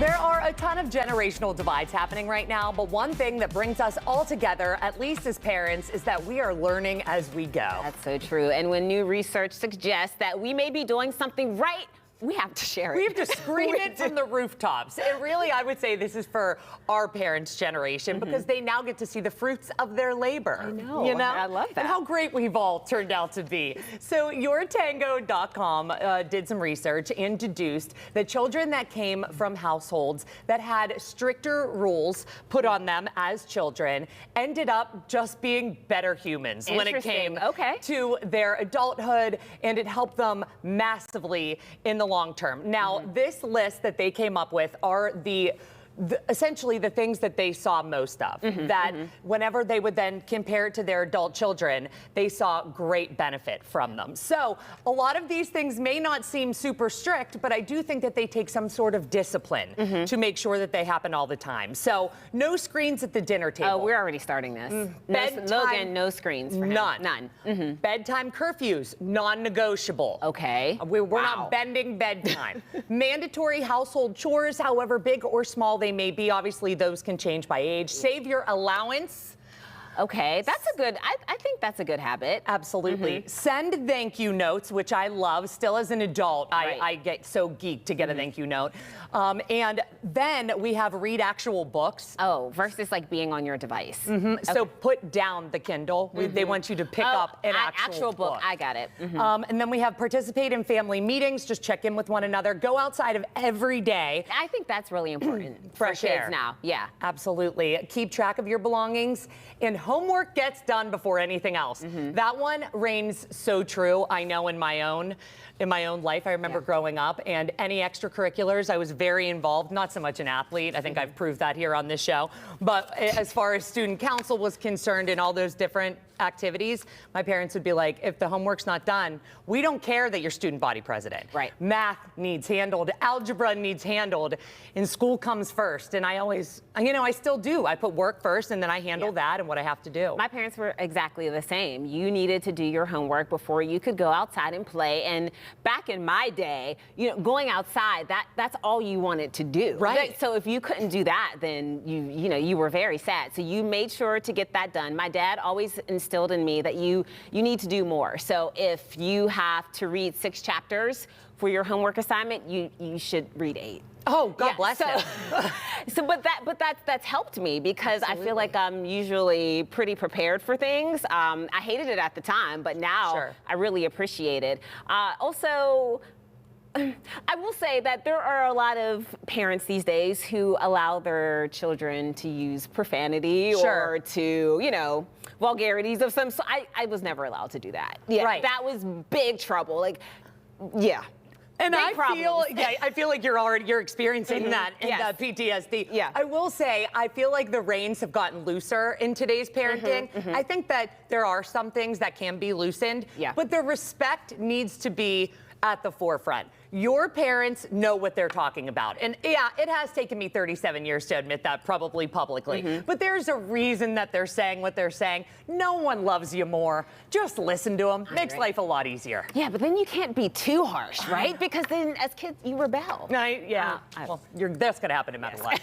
There are a ton of generational divides happening right now, but one thing that brings us all together, at least as parents, is that we are learning as we go. That's so true. And when new research suggests that we may be doing something right, we have to share it. We have to scream it from the rooftops. And really, I would say this is for our parents' generation because they now get to see the fruits of their labor. I know. You know? I love that. And how great we've all turned out to be. So yourtango.com did some research and deduced that children that came from households that had stricter rules put on them as children ended up just being better humans when it came to their adulthood, and it helped them massively in the long term. Now, this list that they came up with are essentially the things that they saw most of, whenever they would then compare it to their adult children, they saw great benefit from them. So a lot of these things may not seem super strict, but I do think that they take some sort of discipline to make sure that they happen all the time. So no screens at the dinner table. Oh, we're already starting this. Logan, no screens for him. None. Bedtime curfews, non-negotiable. Okay. We're not bending bedtime. Mandatory household chores, however big or small they may be. Obviously, those can change by age. Save your allowance. Okay, that's a good, I think that's a good habit. Absolutely. Send thank you notes, which I love. Still as an adult, I get so geeked to get a thank you note. And then we have read actual books. Oh, versus like being on your device. So put down the Kindle. They want you to pick up an actual book. I got it. And then we have participate in family meetings, just check in with one another, go outside of every day. I think that's really important for Fresh kids air. now. Yeah. Absolutely. Keep track of your belongings, and homework gets done before anything else. That one reigns so true. I know in my own life, I remember growing up, and any extracurriculars, I was very involved, not so much an athlete. I think I've proved that here on this show. But as far as student council was concerned and all those different activities, my parents would be like, if the homework's not done, we don't care that you're student body president. Right. Math needs handled, algebra needs handled, and school comes first. And I always, I still do. I put work first, and then I handle that and what I have to do. My parents were exactly the same. You needed to do your homework before you could go outside and play. And back in my day, going outside, that's all you wanted to do. Right. So if you couldn't do that, then you were very sad. So you made sure to get that done. My dad always instilled in me that you need to do more. So if you have to read 6 chapters for your homework assignment, you should read 8. Oh, God bless him. But that's helped me because I feel like I'm usually pretty prepared for things. I hated it at the time, but now I really appreciate it. Also, I will say that there are a lot of parents these days who allow their children to use profanity or to, vulgarities of some sort. I was never allowed to do that. Yeah, that was big trouble. Like, yeah. And I feel like you're experiencing that in the PTSD. Yeah. I will say, I feel like the reins have gotten looser in today's parenting. I think that there are some things that can be loosened, but the respect needs to be at the forefront. Your parents know what they're talking about. And yeah, it has taken me 37 years to admit that, probably publicly. But there's a reason that they're saying what they're saying. No one loves you more. Just listen to them. Makes life a lot easier. Yeah, but then you can't be too harsh, right? Because then as kids, you rebel. Well, that's going to happen no matter what.